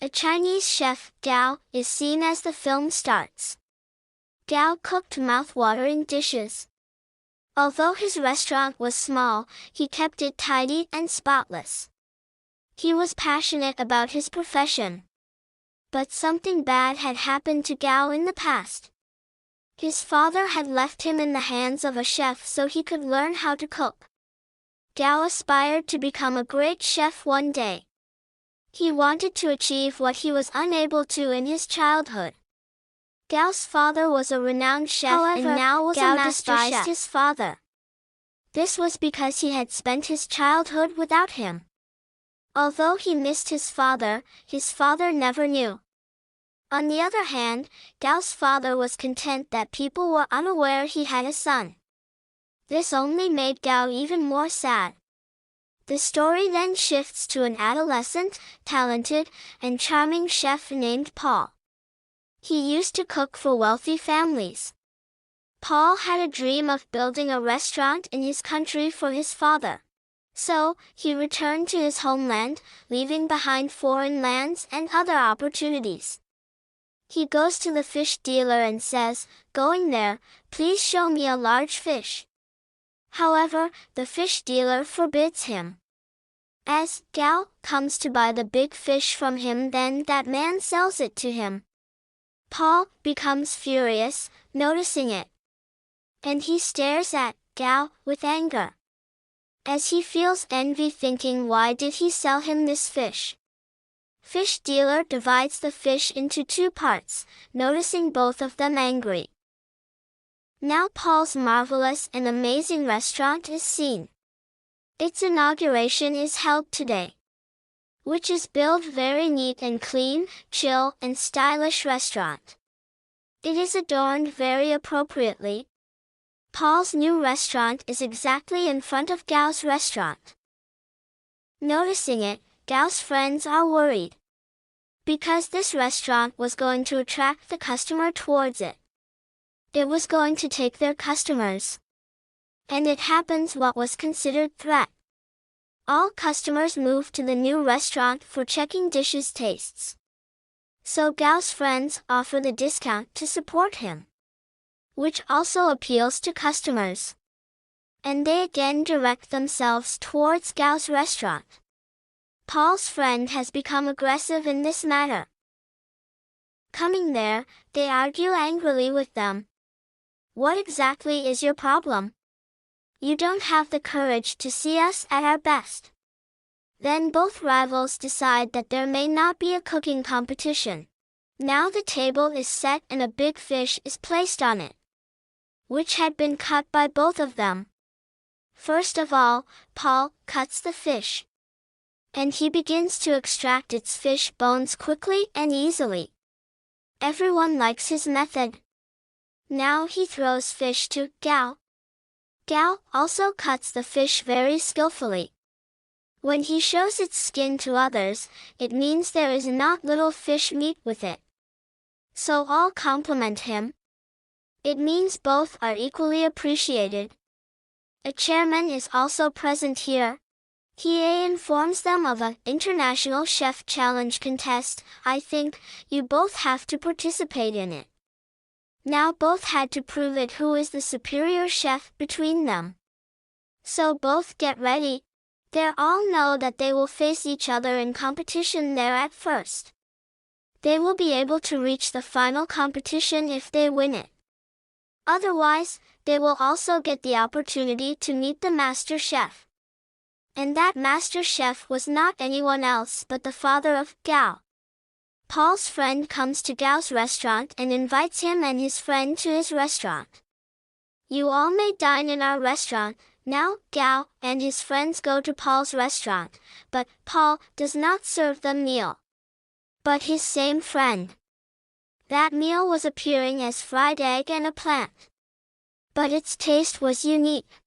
A Chinese chef, Gao, is seen as the film starts. Gao cooked mouth-watering dishes. Although his restaurant was small, he kept it tidy and spotless. He was passionate about his profession. But something bad had happened to Gao in the past. His father had left him in the hands of a chef so he could learn how to cook. Gao aspired to become a great chef one day. He wanted to achieve what he was unable to in his childhood. Gao's father was a renowned chef, However, and now was Gao a master despised chef. His father. This was because he had spent his childhood without him. Although he missed his father never knew. On the other hand, Gao's father was content that people were unaware he had a son. This only made Gao even more sad. The story then shifts to an adolescent, talented, and charming chef named Paul. He used to cook for wealthy families. Paul had a dream of building a restaurant in his country for his father. So, he returned to his homeland, leaving behind foreign lands and other opportunities. He goes to the fish dealer and says, "Going there, please show me a large fish." However, the fish dealer forbids him. As Gao comes to buy the big fish from him, then that man sells it to him. Paul becomes furious, noticing it. And he stares at Gao with anger. As he feels envy, thinking, why did he sell him this fish? Fish dealer divides the fish into two parts, noticing both of them angry. Now Paul's marvelous and amazing restaurant is seen. Its inauguration is held today, which is built very neat and clean, chill and stylish restaurant. It is adorned very appropriately. Paul's new restaurant is exactly in front of Gao's restaurant. Noticing it, Gao's friends are worried. Because this restaurant was going to attract the customer towards it. It was going to take their customers. And it happens what was considered threat. All customers moved to the new restaurant for checking dishes' tastes. So Gao's friends offer the discount to support him, which also appeals to customers. And they again direct themselves towards Gao's restaurant. Paul's friend has become aggressive in this matter. Coming there, they argue angrily with them. What exactly is your problem? You don't have the courage to see us at our best. Then both rivals decide that there may not be a cooking competition. Now the table is set and a big fish is placed on it, which had been cut by both of them. First of all, Paul cuts the fish. And he begins to extract its fish bones quickly and easily. Everyone likes his method. Now he throws fish to Gao. Gao also cuts the fish very skillfully. When he shows its skin to others, it means there is not little fish meat with it. So all compliment him. It means both are equally appreciated. A chairman is also present here. He informs them of an international chef challenge contest. I think you both have to participate in it. Now both had to prove it who is the superior chef between them. So both get ready. They all know that they will face each other in competition there at first. They will be able to reach the final competition if they win it. Otherwise, they will also get the opportunity to meet the master chef. And that master chef was not anyone else but the father of Gao. Paul's friend comes to Gao's restaurant and invites him and his friend to his restaurant. You all may dine in our restaurant. Now, Gao and his friends go to Paul's restaurant, but Paul does not serve them meal, but his same friend. That meal was appearing as fried egg and a plant. But its taste was unique.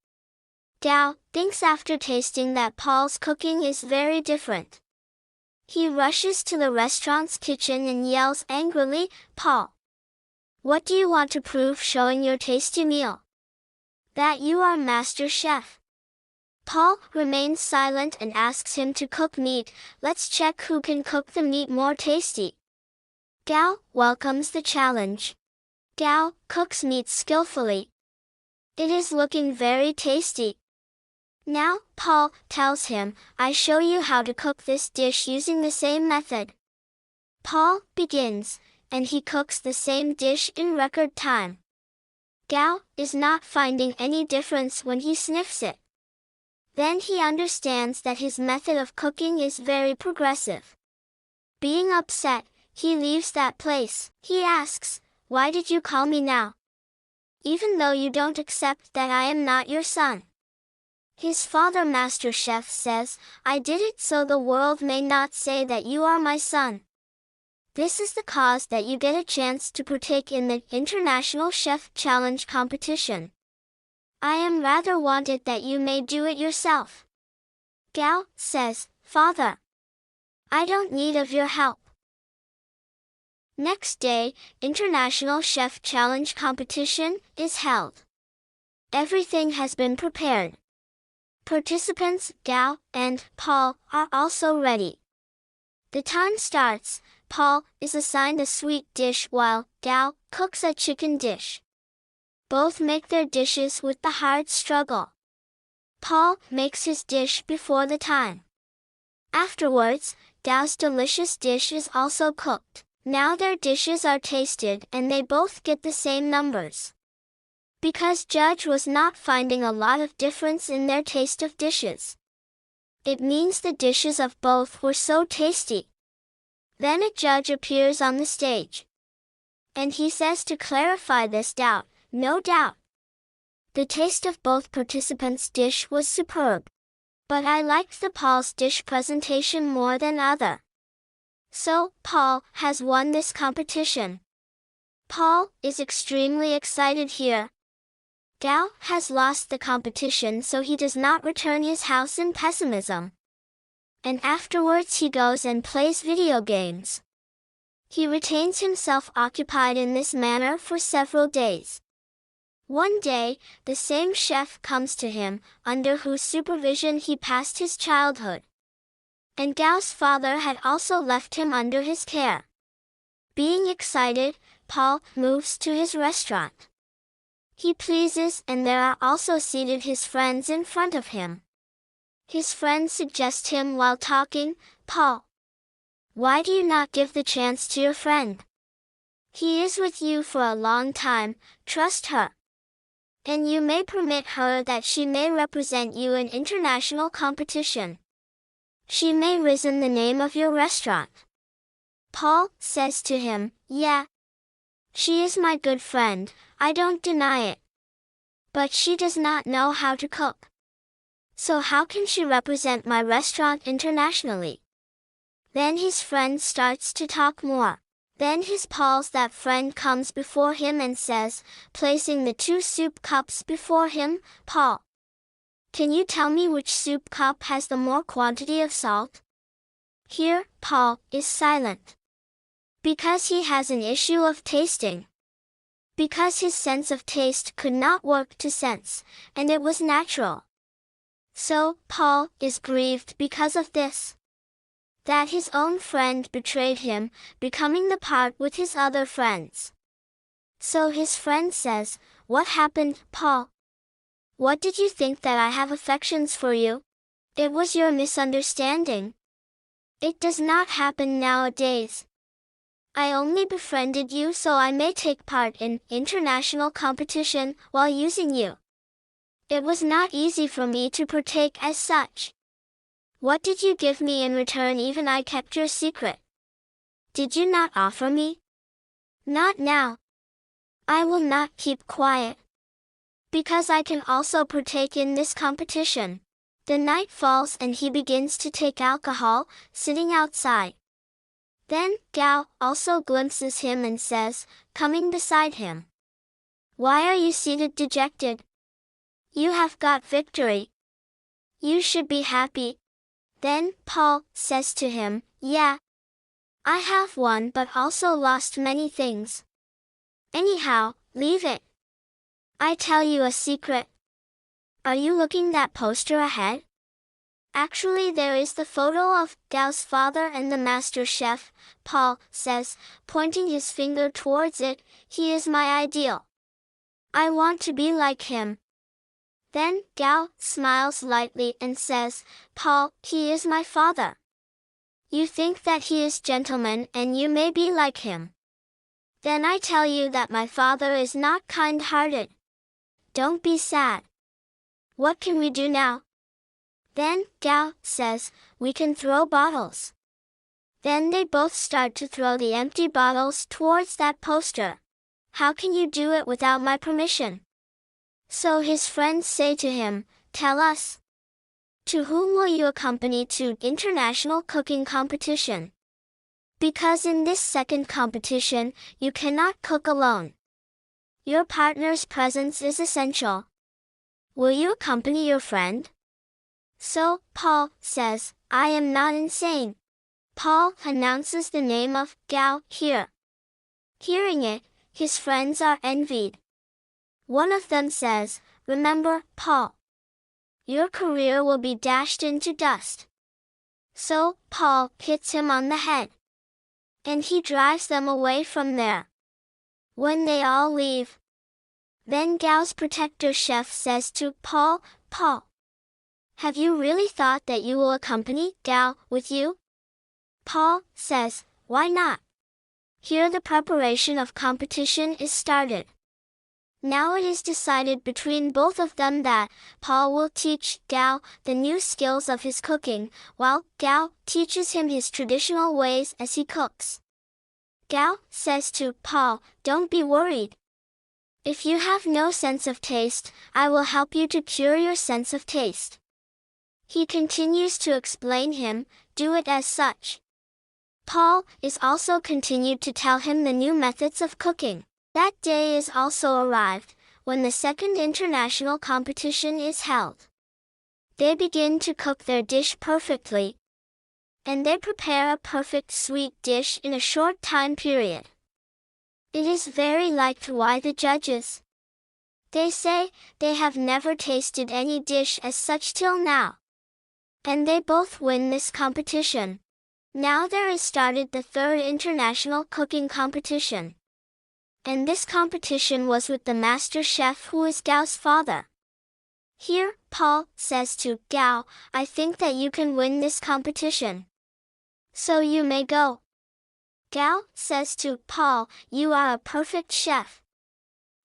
Gao thinks after tasting that Paul's cooking is very different. He rushes to the restaurant's kitchen and yells angrily, "Paul! What do you want to prove showing your tasty meal? That you are master chef. Paul remains silent and asks him to cook meat. Let's check who can cook the meat more tasty. Gao welcomes the challenge. Gao cooks meat skillfully. It is looking very tasty. Now, Paul tells him, I show you how to cook this dish using the same method. Paul begins, and he cooks the same dish in record time. Gao is not finding any difference when he sniffs it. Then he understands that his method of cooking is very progressive. Being upset, he leaves that place. He asks, why did you call me now? Even though you don't accept that I am not your son. His father Master Chef says, I did it so the world may not say that you are my son. This is the cause that you get a chance to partake in the International Chef Challenge competition. I am rather wanted that you may do it yourself. Gao says, Father, I don't need of your help. Next day, International Chef Challenge competition is held. Everything has been prepared. Participants, Gao and Paul, are also ready. The time starts. Paul is assigned a sweet dish while Gao cooks a chicken dish. Both make their dishes with the hard struggle. Paul makes his dish before the time. Afterwards, Gao's delicious dish is also cooked. Now their dishes are tasted and they both get the same numbers. Because judge was not finding a lot of difference in their taste of dishes. It means the dishes of both were so tasty. Then a judge appears on the stage. And he says to clarify this doubt, no doubt. The taste of both participants' dish was superb. But I liked the Paul's dish presentation more than other. So, Paul has won this competition. Paul is extremely excited here. Gao has lost the competition, so he does not return his house in pessimism. And afterwards he goes and plays video games. He retains himself occupied in this manner for several days. One day, the same chef comes to him, under whose supervision he passed his childhood. And Gao's father had also left him under his care. Being excited, Paul moves to his restaurant. He pleases, and there are also seated his friends in front of him. His friends suggest him while talking, Paul, why do you not give the chance to your friend? He is with you for a long time, trust her. And you may permit her that she may represent you in international competition. She may risen the name of your restaurant. Paul says to him, yeah. She is my good friend, I don't deny it. But she does not know how to cook. So how can she represent my restaurant internationally? Then his friend starts to talk more. Then that friend comes before him and says, placing the 2 soup cups before him, Paul, can you tell me which soup cup has the more quantity of salt? Here, Paul is silent. Because he has an issue of tasting. Because his sense of taste could not work to sense, and it was natural. So, Paul is grieved because of this. That his own friend betrayed him, becoming the part with his other friends. So his friend says, what happened, Paul? What did you think that I have affections for you? It was your misunderstanding. It does not happen nowadays. I only befriended you so I may take part in international competition while using you. It was not easy for me to partake as such. What did you give me in return? Even I kept your secret. Did you not offer me? Not now. I will not keep quiet. Because I can also partake in this competition. The night falls and he begins to take alcohol, sitting outside. Then, Gao also glimpses him and says, coming beside him, why are you seated dejected? You have got victory. You should be happy. Then, Paul says to him, yeah. I have won but also lost many things. Anyhow, leave it. I tell you a secret. Are you looking that poster ahead? Actually, there is the photo of Gao's father and the master chef, Paul says, pointing his finger towards it. He is my ideal. I want to be like him. Then Gao smiles lightly and says, Paul, he is my father. You think that he is gentleman and you may be like him. Then I tell you that my father is not kind-hearted. Don't be sad. What can we do now? Then Gao says, we can throw bottles. Then they both start to throw the empty bottles towards that poster. How can you do it without my permission? So his friends say to him, tell us. To whom will you accompany to international cooking competition? Because in this second competition, you cannot cook alone. Your partner's presence is essential. Will you accompany your friend? So, Paul says, I am not insane. Paul announces the name of Gao here. Hearing it, his friends are envied. One of them says, remember, Paul. Your career will be dashed into dust. So, Paul hits him on the head. And he drives them away from there. When they all leave, then Gao's protector chef says to Paul, Paul, have you really thought that you will accompany Gao with you? Paul says, why not? Here the preparation of competition is started. Now it is decided between both of them that Paul will teach Gao the new skills of his cooking, while Gao teaches him his traditional ways as he cooks. Gao says to Paul, don't be worried. If you have no sense of taste, I will help you to cure your sense of taste. He continues to explain him, do it as such. Paul is also continued to tell him the new methods of cooking. That day is also arrived, when the second international competition is held. They begin to cook their dish perfectly, and they prepare a perfect sweet dish in a short time period. It is very liked by the judges. They say they have never tasted any dish as such till now. And they both win this competition. Now there is started the third international cooking competition. And this competition was with the master chef who is Gao's father. Here, Paul says to Gao, I think that you can win this competition. So you may go. Gao says to Paul, you are a perfect chef.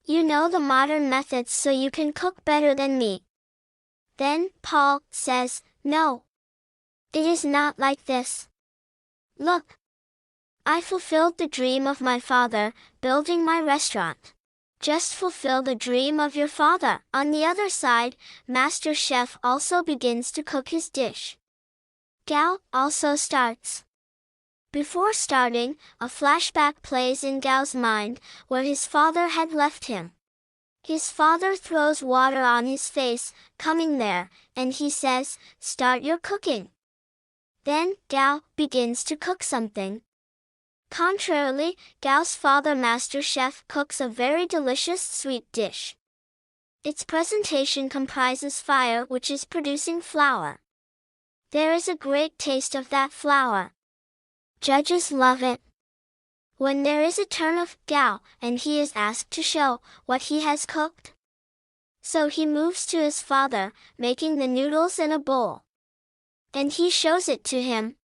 You know the modern methods so you can cook better than me. Then Paul says, no. It is not like this. Look. I fulfilled the dream of my father, building my restaurant. Just fulfill the dream of your father. On the other side, Master Chef also begins to cook his dish. Gao also starts. Before starting, a flashback plays in Gao's mind, where his father had left him. His father throws water on his face, coming there, and he says, start your cooking. Then, Gao begins to cook something. Contrarily, Gao's father Master Chef cooks a very delicious sweet dish. Its presentation comprises fire which is producing flour. There is a great taste of that flour. Judges love it. When there is a turn of Gao, and he is asked to show what he has cooked. So he moves to his father, making the noodles in a bowl. And he shows it to him.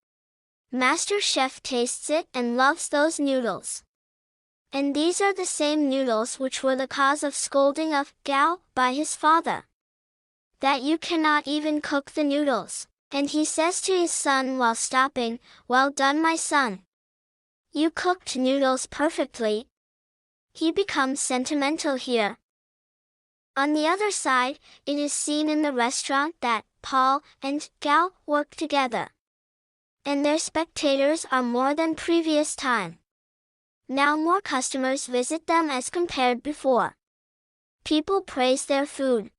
Master Chef tastes it and loves those noodles. And these are the same noodles which were the cause of scolding of Gao by his father. That you cannot even cook the noodles. And he says to his son while stopping, well done my son. You cooked noodles perfectly. He becomes sentimental here. On the other side, it is seen in the restaurant that Paul and Gao work together. And their spectators are more than previous time. Now more customers visit them as compared before. People praise their food.